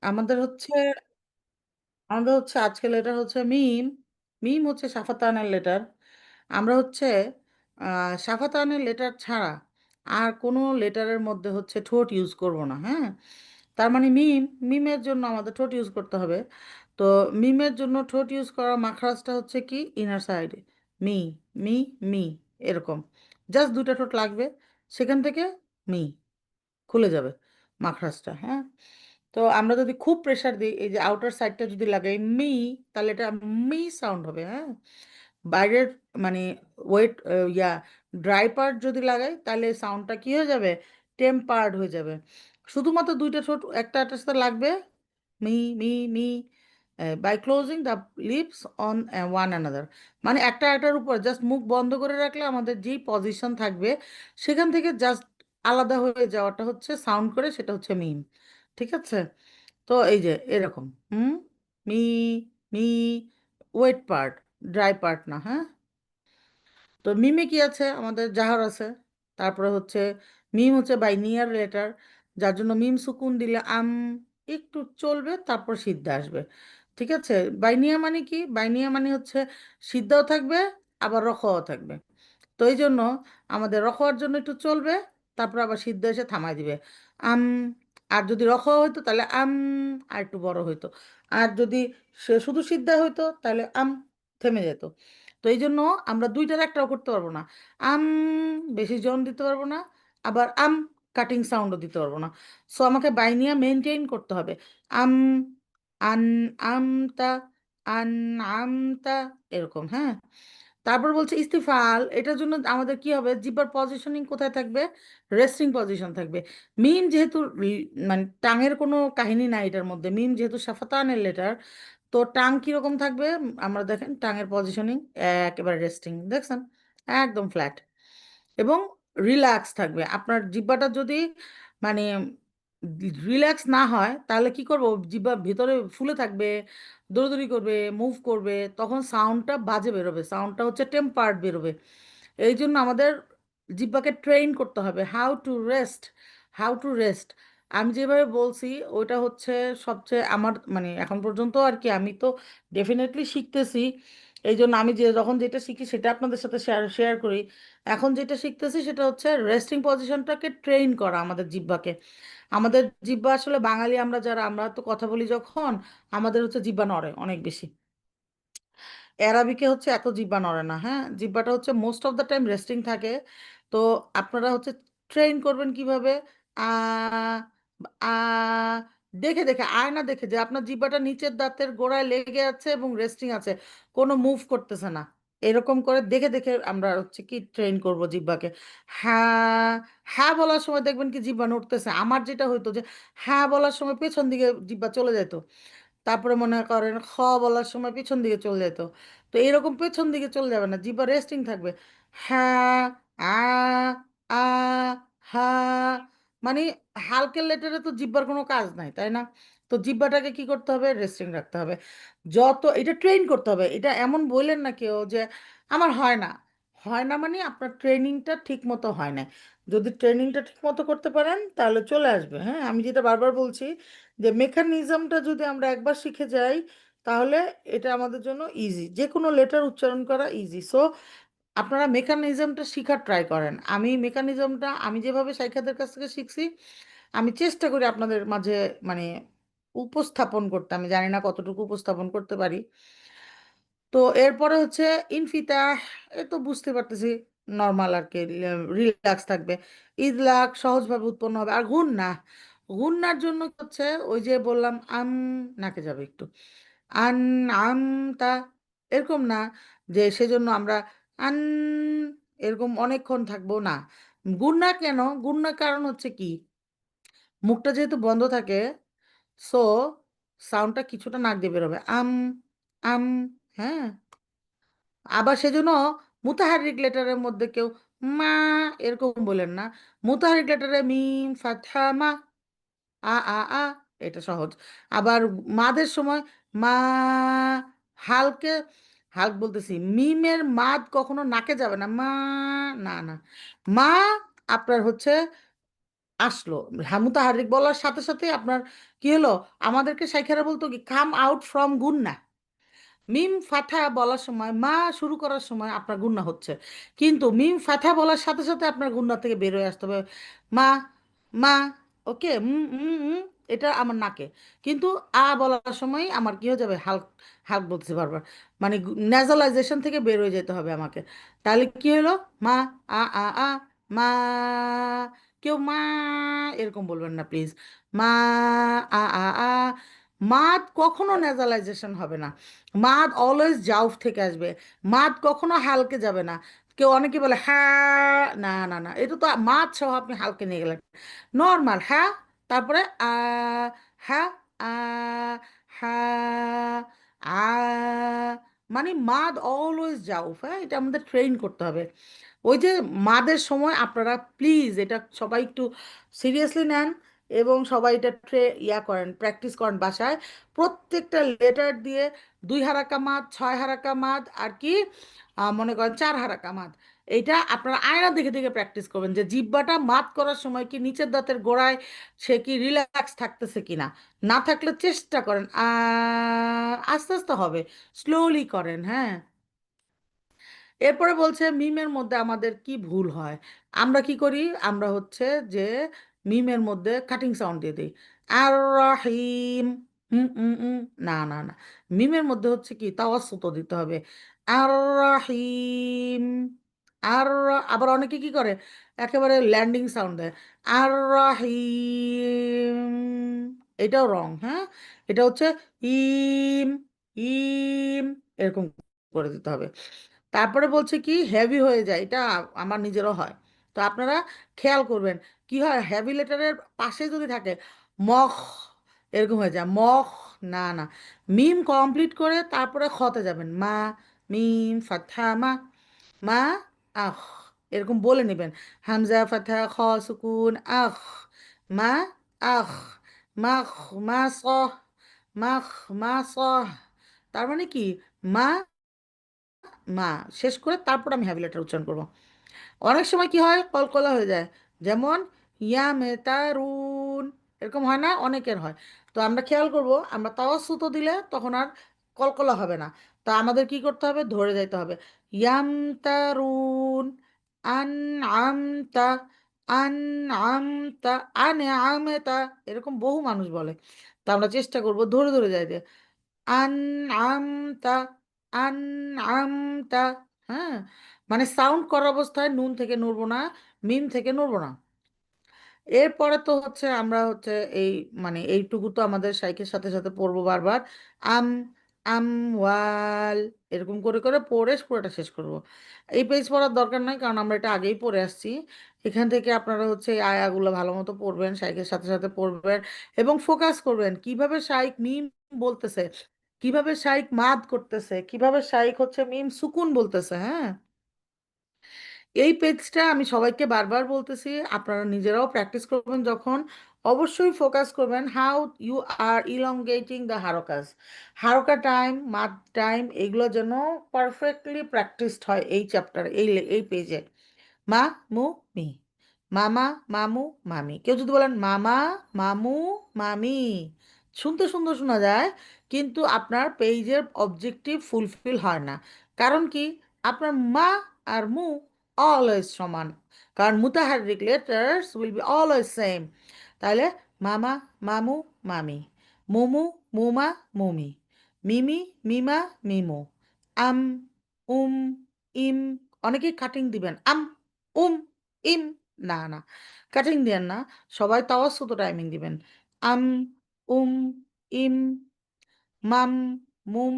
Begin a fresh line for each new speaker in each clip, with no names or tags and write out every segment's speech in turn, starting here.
আমাদের হচ্ছে আজকে লেটার হচ্ছে মিম। মিম হচ্ছে সাফাতানের লেটার। আমরা হচ্ছে সাফাতানের লেটার ছাড়া আর কোনো লেটারের মধ্যে হচ্ছে ঠোঁট ইউজ করব না, হ্যাঁ। তার মানে মিমের জন্য আমাদের ঠোঁট ইউজ করতে হবে। তো মিমের জন্য ঠোঁট ইউজ করা মাখরাজটা হচ্ছে কি ইনার সাইডে। মি মি মি, এরকম জাস্ট দুইটা ঠোঁট লাগবে, সেখান থেকে মি খুলে যাবে মাখরাজটা, হ্যাঁ। তো আমরা যদি খুব প্রেসার দিই, এই যে আউটার সাইডটা যদি লাগাই মি, তাহলে এটা মি সাউন্ড হবে, হ্যাঁ। বাইরের মানে ওয়েট ইয়া ড্রাই পার্ট যদি লাগাই, তাহলে সাউন্ডটা কি হয়ে যাবে, টেম্পার্ড হয়ে যাবে। শুধুমাত্র দুইটা ঠোঁট একটা একটার সাথে লাগবে, মি মি মি, by closing the lips on one another. মানে একটা একটার উপর জাস্ট মুখ বন্ধ করে রাখলে আমাদের যেই পজিশন থাকবে, সেখান থেকে জাস্ট আলাদা হয়ে যাওয়াটা হচ্ছে সাউন্ড করে, সেটা হচ্ছে মিম। ঠিক আছে। তো এই যে এরকম হুম, মি মি, ওয়েট পার্ট, ড্রাই পার্ট না, হ্যাঁ। তো মিমে কি আছে, আমাদের জাহার আছে। তারপরে হচ্ছে মিম হচ্ছে বাই নিয়ার লেটার, যার জন্য মিম সুকুন দিলে একটু চলবে, তারপর সিদ্ধা আসবে। ঠিক আছে। বাইনিয়া মানে কি, বাইনিয়া মানে হচ্ছে সিদ্ধাও থাকবে, আবার রখাও থাকবে। তো এই জন্য আমাদের রখোয়ার জন্য একটু চলবে, তারপর আবার সিদ্ধ এসে থামাই দিবে। আম। আর যদি রখোয়া হইতো তাহলে আর একটু বড় হইতো। আর যদি সে শুধু সিদ্ধ হইতো তাহলে থেমে যেত। তো এই জন্য আমরা দুইটার একটাও করতে পারবো না। আম, বেশি জন দিতে পারবো না, আবার কাটিং সাউন্ডও দিতে পারবো না। সো আমাকে বাইনিয়া মেনটেন করতে হবে। আম, আন, আমতা, আন, আমতা, এরকম, হ্যাঁ। তারপর বলছে ইস্তিফাল, এটার জন্য আমাদের কি হবে, জিব্বার পজিশনিং কোথায় থাকবে, রেস্টিং পজিশন থাকবে। মিম যেহেতু মানে টাঙের কোনো কাহিনী নাই এটার মধ্যে, মিম যেহেতু সাফাতানের লেটার, তো টাং কিরকম থাকবে, আমরা দেখেন টাঙের পজিশনিং একেবারে রেস্টিং, দেখছেন, একদম ফ্ল্যাট এবং রিল্যাক্স থাকবে। আপনার জিব্বাটা যদি মানে রিল্যাক্স না হয়, তাহলে কি করব, জিব্বা ভিতরে ফুলে থাকবে, দৌড়দৌড়ি করবে, মুভ করবে, তখন সাউন্ডটা বাজে বেরোবে, সাউন্ডটা হচ্ছে টেম্পার্ড বেরোবে। এই জন্য আমাদের জিব্বাকে ট্রেন করতে হবে how to rest, how to rest. আমি যেভাবে বলছি ওইটা হচ্ছে সবচেয়ে আমার মানে এখন পর্যন্ত আর কি, আমি তো ডেফিনেটলি শিখতেছি। এই জন্য আমি যে যখন যেটা শিখি সেটা আপনাদের সাথে শেয়ার শেয়ার করি। এখন যেটা শিখতেছি সেটা হচ্ছে রেস্টিং পজিশনটাকে ট্রেন করা আমাদের জিহ্বাকে। আমাদের জিহ্বা আসলে বাঙালি আমরা যারা, আমরা তো কথা বলি যখন, আমাদের হচ্ছে জিহ্বা নড়ে অনেক বেশি। অ্যারাবিকে হচ্ছে এত জিহ্বা নড়ে না, হ্যাঁ। জিহ্বাটা হচ্ছে most of the time resting থাকে। তো আপনারা হচ্ছে ট্রেন করবেন কিভাবে, আ আ দেখে দেখে, আয়না দেখে, যে আপনার জিহ্বাটা নিচের দাঁতের গোড়ায় লেগে আছে এবং রেস্টিং আছে, কোনো মুভ করতেছে না। এরকম করে দেখে দেখে আমরা হচ্ছে কি ট্রেন করব জিহ্বাকে। হ্যাঁ, হ্যাঁ বলার সময় দেখবেন কি জিহ্বা নড়তেছে। আমার যেটা হইতো যে হ্যাঁ বলার সময় পেছন দিকে জিহ্বা চলে যেত, তারপরে মনে করেন খ বলার সময় পিছন দিকে চলে যেত। তো এরকম পেছন দিকে চলে যাবে না, জিহ্বা রেস্টিং থাকবে। হ্যাঁ, আ, আ, হা, মানে হালকের লেটারে তো জিহ্বার কোনো কাজ নাই, তাই না। তো জিহ্বাটাকে কি করতে হবে, রেস্টিং রাখতে হবে। যত এটা ট্রেন করতে হবে, এটা এমন বললেন না কেউ যে আমার হয় না। হয় না মানে আপনার ট্রেনিংটা ঠিক মতো হয় না। যদি ট্রেনিংটা ঠিক মতো করতে পারেন তাহলে চলে আসবে, হ্যাঁ। আমি যেটা বারবার বলছি, যে মেকানিজমটা যদি আমরা একবার শিখে যাই, তাহলে এটা আমাদের জন্য ইজি, যে কোনো লেটার উচ্চারণ করা ইজি। সো আপনারা মেকানিজমটা শিখার ট্রাই করেন। আমি মেকানিজমটা আমি যেভাবে শাইখাদের কাছ থেকে শিখছি, আমি চেষ্টা করি আপনাদের মাঝে মানে উপস্থাপন করতে। আমি জানি না কতটুকু উপস্থাপন করতে পারি। তো এরপরে হচ্ছে ইনফিতাহ, এ তো বুঝতে পারতেছি নর্মাল আর কি, রিল্যাক্স থাকবে। ইদলাক সহজভাবে উৎপন্ন হবে। আর গুন্না, গুন্নার জন্য হচ্ছে ওই যে বললাম নাকে যাবে একটু, আন, আমতা, এরকম না যে সেজন্য আমরা আন এরকম অনেকক্ষণ থাকবো না। গুন্না কেন, গুন্না কারণ হচ্ছে কি, মুখটা যেহেতু বন্ধ থাকে, সো সাউন্ডটা কিছুটা নাক দিয়ে বেরোবে, আম, হ্যাঁ। আবার সেজন্য মুতাহারিক লেটারের মধ্যে কেউ মা এরকম বলেন না। মুতাহারিক লেটারে মিম ফাতহা মা, আ, এটা সহজ। আবার মাদের সময় মা, হালকে, হালক বলতেছি, মিমের মাদ কখনো নাকে যাবে না, মা, না না, মা আপনার হচ্ছে আসলো। হ্যাঁ, মুতাহারিক বলার সাথে সাথে আপনার কি হলো, আমাদেরকে শাইখারা বলতো কি, কাম আউট ফ্রম গুন্না। মিম ফাথা বলার সময়, মা শুরু করার সময় আপনার গুন্না হচ্ছে, কিন্তু মিম ফাথা বলার সাথে সাথে আপনার গুন্না থেকে বের হয়ে আসতে হবে। মা, মা, ওকে, এটা আমার নাকে। কিন্তু বলার সময় আমার কি হয়ে যাবে, হালক, হালক বলতেছি বারবার, মানে ন্যাজালাইজেশন থেকে বের হয়ে যেতে হবে আমাকে। তাহলে কি হলো, মা, আ মা, কেউ মা এরকম বলবেন না প্লিজ। মা, আ মাদ কখনো ন্যাজালাইজেশন হবে না, মাদ অলওয়েজ জাউফ থেকে আসবে, মাদ কখনো হালকে যাবে না। কেউ অনেকে বলে হ্যাঁ, না না না, এটা তো মাদ সহ আপনি হালকে নিয়ে গেলেন। নর্মাল হ্যাঁ, তারপরে হ্যাঁ, আ হ্যাঁ, আ, মানে মাদ অলওয়েজ জাউফ। হ্যাঁ, এটা আমাদের ট্রেন করতে হবে। ওই যে মাদের সময় আপনারা প্লিজ এটা সবাই একটু সিরিয়াসলি নেন, এবং সবাই এটা করেন, প্র্যাকটিস করেন বাসায়। প্রত্যেকটা লেটার দিয়ে 2 হারাকা মাদ, 6 হারাকা মাদ, আর কি মনে করেন 4 হারাকা মাদ। এইটা আপনারা আয়না দেখে দেখে প্র্যাকটিস করবেন, যে জিহ্বাটা মাদ করার সময় কি নিচের দাঁতের গোড়ায় সে কি রিল্যাক্স থাকতেছে কিনা। না থাকলে চেষ্টা করেন, আস্তে আস্তে হবে, স্লোলি করেন, হ্যাঁ। এরপরে বলছে মিমের মধ্যে আমাদের কি ভুল হয়। আমরা কি করি, আমরা হচ্ছে যে মিমের মধ্যে কাটিং সাউন্ড দিয়ে দিই, আর রহিম, হুম, না না না, মিমের মধ্যে হচ্ছে কি তাওয়াসুত দিতে হবে, আর রহিম। আর আবার অনেকে কি করে, একেবারে ল্যান্ডিং সাউন্ড দেয়, আর রহিম, এটাও রং, হ্যাঁ। এটা হচ্ছে ইম, ইম, এরকম করে দিতে হবে। তারপরে বলছে কি হেভি হয়ে যায়, এটা আমার নিজেরও হয়। তো আপনারা খেয়াল করবেন, কি হয়, হেভি লেটারের পাশে যদি থাকে মখ, এরকম হয়ে যায় মখ, না না, মিম কমপ্লিট করে তারপরে খতে যাবেন, মা, মিম ফাথা মা, মা, আখ, এরকম বলে নেবেন, হামজা ফাথা খ সুকুন আখ, মা, আখ, মাখ, মা সহ, মাখ, মা সহ। তার মানে কি, মা, মা, শেষ করে তারপর আমি হ্যাভি লেটার উচ্চারণ করব। অনেক সময় কি হয়, কলকলা হয়ে যায়, যেমন ইয়া মেতারুন, এরকম হয় না, অনেকের হয়। তো আমরা খেয়াল করব, আমরা তাওয়াসুতো দিলে তখন আর কলকলা হবে না। তা আমাদের কি করতে হবে, ধরে যাইতে হবে, ইয়াম তারুন, আন আমতা, আন আমতা, আনে আমেতা, এরকম বহু মানুষ বলে। তা আমরা চেষ্টা করব ধরে ধরে যাইতে, আন আমতা, আন আমতা, হ্যাঁ। মানে সাউন্ড করা অবস্থায় নুন থেকে নড়বো না, মিম থেকে নড়বো না। এরপরে তো হচ্ছে আমরা হচ্ছে এই, মানে এইটুকু তো আমাদের সাইকের সাথে সাথে পড়বো বারবার, আম, আম, ওয়াল, এরকম করে করে পড়ে পুরোটা শেষ করব। এই পেজ পড়ার দরকার নাই, কারণ আমরা এটা আগেই পড়ে আসছি। এখান থেকে আপনারা হচ্ছে এই আয়াগুলো ভালো মতো পড়বেন, সাইকের সাথে সাথে পড়বেন, এবং ফোকাস করবেন কিভাবে শাইক মিম বলতেছে, কিভাবে শাইক মাদ করতেছে, কিভাবে শাইক হচ্ছে মিম সুকুন বলতেছে, হ্যাঁ। এই পেজটা আমি সবাইকে বারবার বলতেছি, আপনারা নিজেরাও প্র্যাকটিস করবেন যখন, অবশ্যই ফোকাস করবেন how you are elongating the হারকাস, হারকা টাইম, মাদ টাইম, এগুলো যেন পারফেক্টলি প্র্যাকটিসড হয় এই চ্যাপ্টার, এই পেজে। মা, মু, মি, মামা, মামু, মামি। কেউ যদি বলেন মামা, মামু, মামি, শুনতে সুন্দর শোনা যায়, কিন্তু আপনার পেজের অবজেক্টিভ ফুলফিল হয় না। কারণ কি, আপনার মা আর মু অলওয়েজ সমান, কারণ মুতাহারিক letters will be always same. তাহলে মামা, মামু, মামি, মুমু, মুমা, মুমি, মিমি, মিমা, মিমু, আম, উম, ইম, অনেকেই কাটিং দিবেন, উম, ইম, না না, কাটিং দিবেন না, সবাই তাওয়াসুতো টাইমিং দিবেন, আম, উম, ইম, মাম, মুম,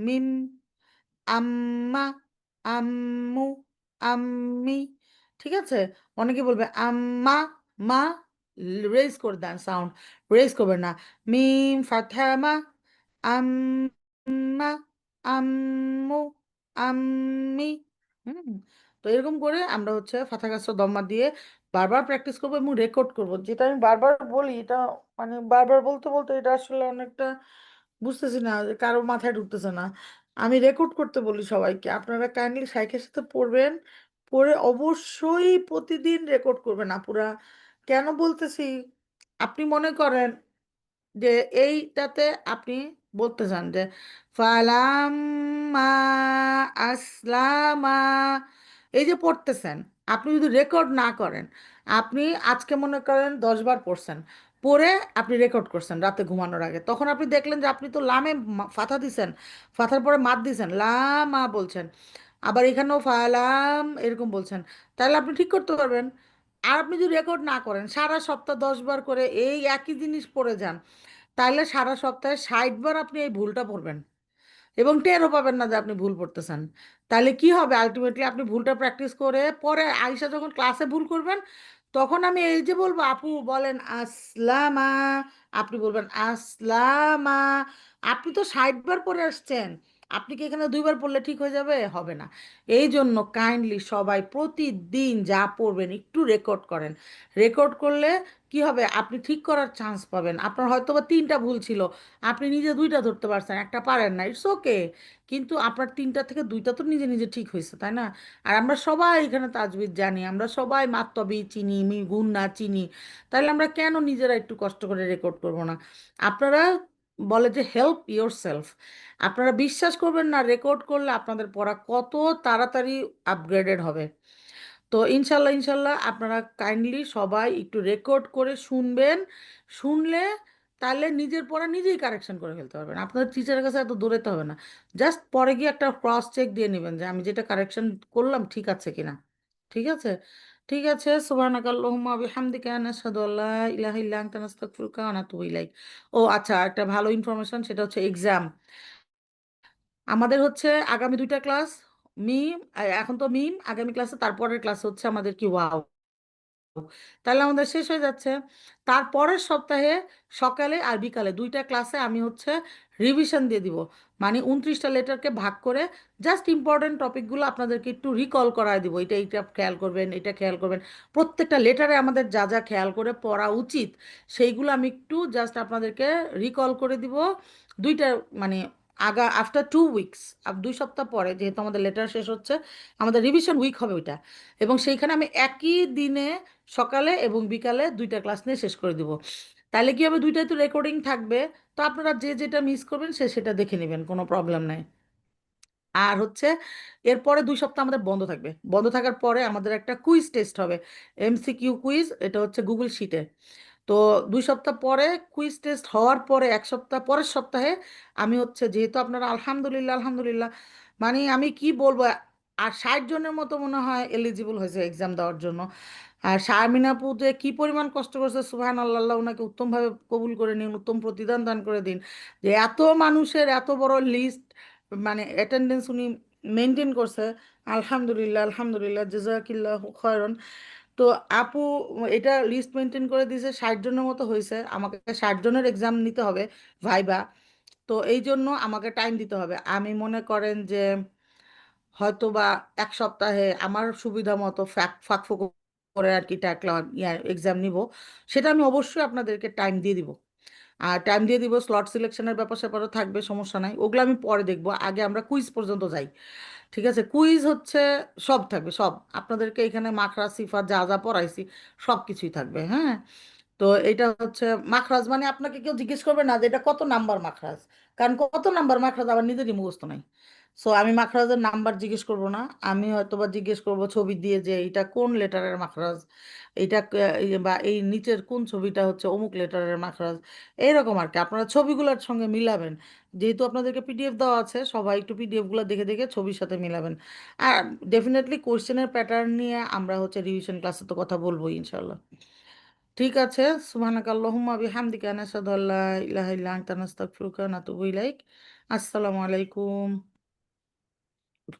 মিম, আম্মা, আম্মু, আম্মি, ঠিক আছে। অনেকে বলবে আম্মা, মা, রেজ করে দেন সাউন্ড, রেজ করবেন না, মিম ফাথামা, আম্মা, আম্মু, আম্মি, হুম। তো এরকম করে আমরা হচ্ছে ফাথা কাসরা দম্মা দিয়ে বারবার প্র্যাকটিস করবো এবং রেকর্ড করব, যেটা আমি বারবার বলি, এটা মানে বারবার বলতে বলতে এটা আসলে অনেকটা বুঝতেছি না যে কারো মাথায় ঢুকতেছে না। আমি রেকর্ড করতে বলি সবাইকে, আপনারা কাইন্ডলি সাইকের সাথে পড়বেন, পড়ে অবশ্যই প্রতিদিন রেকর্ড করবেন আপুরা, কেন বলতেছি, আপনি মনে করেন যে এইটাতে আপনি বলতে চান যে ফালাম্মা আসলামা, এই যে পড়তেছেন, আপনি যদি রেকর্ড না করেন, আপনি আজকে মনে করেন 10 বার পড়ছেন, পড়ে আপনি রেকর্ড করছেন রাতে ঘুমানোর আগে, তখন আপনি দেখলেন যে আপনি তো লামে ফাথা দিছেন, ফাথার পরে মাদ দিছেন, লামা বলছেন, আবার এখানেও ফালাম এরকম বলছেন, তাহলে আপনি ঠিক করতে পারবেন। আর আপনি যদি রেকর্ড না করেন, সারা সপ্তাহ 10 বার করে এই একই জিনিস পড়ে যান, তাহলে সারা সপ্তাহে 60 বার আপনি এই ভুলটা পড়বেন এবং টেরও পাবেন না যে আপনি ভুল পড়তেছেন। তাহলে কি হবে, আলটিমেটলি আপনি ভুলটা প্র্যাকটিস করে পরে আইসা যখন ক্লাসে ভুল করবেন, তখন আমি এই যে বলবো আপু বলেন আসলামা, আপনি বলবেন আসলামা। আপনি তো 60 বার পড়ে আসছেন, আপনি কি এখানে 2 বার পড়লে ঠিক হয়ে যাবে? হবে না। এই জন্য কাইন্ডলি সবাই প্রতিদিন যা পড়বেন একটু রেকর্ড করেন। রেকর্ড করলে কি হবে, আপনি ঠিক করার চান্স পাবেন। আপনার হয়তো বা 3টা ভুল ছিল, আপনি নিজে 2টা ধরতে পারছেন, একটা পারেন না, ইটস ওকে। কিন্তু আপনার 3টা থেকে 2টা তো নিজে নিজে ঠিক হয়েছে, তাই না? আর আমরা সবাই এখানে তাজবিদ জানি, আমরা সবাই মাত্তবি চিনি, গুন্না চিনি, তাহলে আমরা কেন নিজেরা একটু কষ্ট করে রেকর্ড করব না? আপনারা বলে যে হেল্প ইয়োর সেলফ, আপনারা বিশ্বাস করবেন না, রেকর্ড করলে আপনাদের পড়া কত তাড়াতাড়ি আপগ্রেডেড হবে। তো ইনশাল্লাহ ইনশাল্লাহ আপনারা কাইন্ডলি সবাই একটু রেকর্ড করে শুনবেন। শুনলে তাহলে নিজের পড়া নিজেই কারেকশন করে ফেলতে পারবেন, আপনার টিচারের কাছে এত দৌড়াতে হবে না। জাস্ট পরে গিয়ে একটা ক্রস চেক দিয়ে নেবেন যে আমি যেটা কারেকশন করলাম ঠিক আছে কিনা। ঠিক আছে? ঠিক আছে, সুবহানাকাল্লাহুম্মা ওয়া বিহামদিকা নাশহাদু আল্লা ইলাহা ইল্লা আনতা নাস্তাগফিরুকা ওয়া নাতুবু ইলাইক। ও আচ্ছা, একটা ভালো ইনফরমেশন, সেটা হচ্ছে এক্সাম। আমাদের হচ্ছে আগামী 2টা ক্লাস, মিম, এখন তো মিম, আগামী ক্লাসে তারপরের ক্লাস হচ্ছে আমাদের কি ওয়াও, তাহলে আমাদের শেষ হয়ে যাচ্ছে। তারপরের সপ্তাহে সকালে আর বিকালে 2টা ক্লাসে আমি হচ্ছে রিভিশন দিয়ে দিব, মানে 29টা লেটারকে ভাগ করে জাস্ট ইম্পর্টেন্ট টপিকগুলো আপনাদেরকে একটু রিকল করায় দিব, এটা এটা খেয়াল করবেন, এটা খেয়াল করবেন। প্রত্যেকটা লেটারে আমাদের যা যা খেয়াল করে পড়া উচিত সেইগুলো আমি একটু জাস্ট আপনাদেরকে রিকল করে দিব। দুইটা মানে আফটার 2 উইকস, 2 সপ্তাহ পরে যেহেতু আমাদের লেটার শেষ হচ্ছে, আমাদের রিভিশন উইক হবে ওইটা। এবং সেইখানে আমি একই দিনে সকালে এবং বিকালে 2টা ক্লাস নিয়ে শেষ করে দিব। তাহলে কি হবে, 2টাই তো রেকর্ডিং থাকবে, তো আপনারা যে যেটা মিস করবেন সে সেটা দেখে নেবেন, কোনো প্রবলেম নাই। আর হচ্ছে এরপরে 2 সপ্তাহ আমাদের বন্ধ থাকবে, বন্ধ থাকার পরে আমাদের একটা কুইজ টেস্ট হবে, এমসিকিউ কুইজ, এটা হচ্ছে গুগল শিটে। তো 2 সপ্তাহ পরে কুইজ টেস্ট হওয়ার পরে 1 সপ্তাহ পরের সপ্তাহে আমি হচ্ছে, যেহেতু আপনারা আলহামদুলিল্লাহ আলহামদুলিল্লাহ, মানে আমি কি বলবো, আর 60 জনের মতো মনে হয় এলিজিবল হয়েছে এক্সাম দেওয়ার জন্য। আর শারমিন আপু যে কি পরিমাণ কষ্ট করছে, সুবহান আল্লাহ, আল্লাহ ওনাকে উত্তমভাবে কবুল করে নিন, উত্তম প্রতিদান দান করে দিন, যে এত মানুষের এত বড় লিস্ট, মানে অ্যাটেন্ডেন্স উনি মেনটেন করছে। আলহামদুলিল্লাহ আলহামদুলিল্লাহ, জাযাকিল্লাহু খায়রান। তো আপু এটা লিস্ট মেনটেন করে দিয়েছে, 60 জনের মতো হয়েছে, আমাকে 60 জনের এক্সাম নিতে হবে, ভাইবা। তো এই জন্য আমাকে টাইম দিতে হবে, আমি মনে করেন যে হয়তো বা 1 সপ্তাহে আমার সুবিধা মতো ফাঁক ফোঁক করে আর কি এক্সাম নিব, সেটা আমি অবশ্যই আপনাদেরকে টাইম দিয়ে দিব। আর টাইম দিয়ে দিব, স্লট সিলেকশনের ব্যাপার স্যাপারও থাকবে, সমস্যা নাই, ওগুলো আমি পরে দেখবো, আগে আমরা কুইজ পর্যন্ত যাই। ঠিক আছে? কুইজ হচ্ছে সব থাকবে, সব আপনাদেরকে এখানে মাখরা সিফা যা যা পড়াইছি সব কিছুই থাকবে, হ্যাঁ। তো এটা হচ্ছে মাখরাজ, মানে আপনাকে কেউ জিজ্ঞেস করবে না যে এটা কত নাম্বার মাখরাজ, কারণ কত নাম্বার মাখরাজ আমার নিজেরই মুখস্থ নাই। সো আমি মাখরাজের নাম্বার জিজ্ঞেস করব না, আমি হয়তো বা জিজ্ঞেস করব ছবি দিয়ে যে এটা কোন লেটারের মাখরাজ, এটা বা এই নিচের কোন ছবিটা হচ্ছে অমুক লেটারের মাখরাজ, এইরকম আর কি। আপনারা ছবিগুলোর সঙ্গে মিলাবেন, যেহেতু আপনাদেরকে পিডিএফ দেওয়া আছে, সবাই একটু পিডিএফগুলো দেখে দেখে ছবির সাথে মিলাবেন। আর ডেফিনেটলি কোশ্চেনের প্যাটার্ন নিয়ে আমরা হচ্ছে রিভিশন ক্লাসে তো কথা বলবোই ইনশাল্লাহ। ঠিক আছে, সুবহানাকাল্লাহুম্মা বিহামদিকা নাশহাদু আল্লা ইলাহা ইল্লা আনতা নাস্তাগফিরুকা ওয়া নাতুবু ইলাইক। আসসালামু আলাইকুম।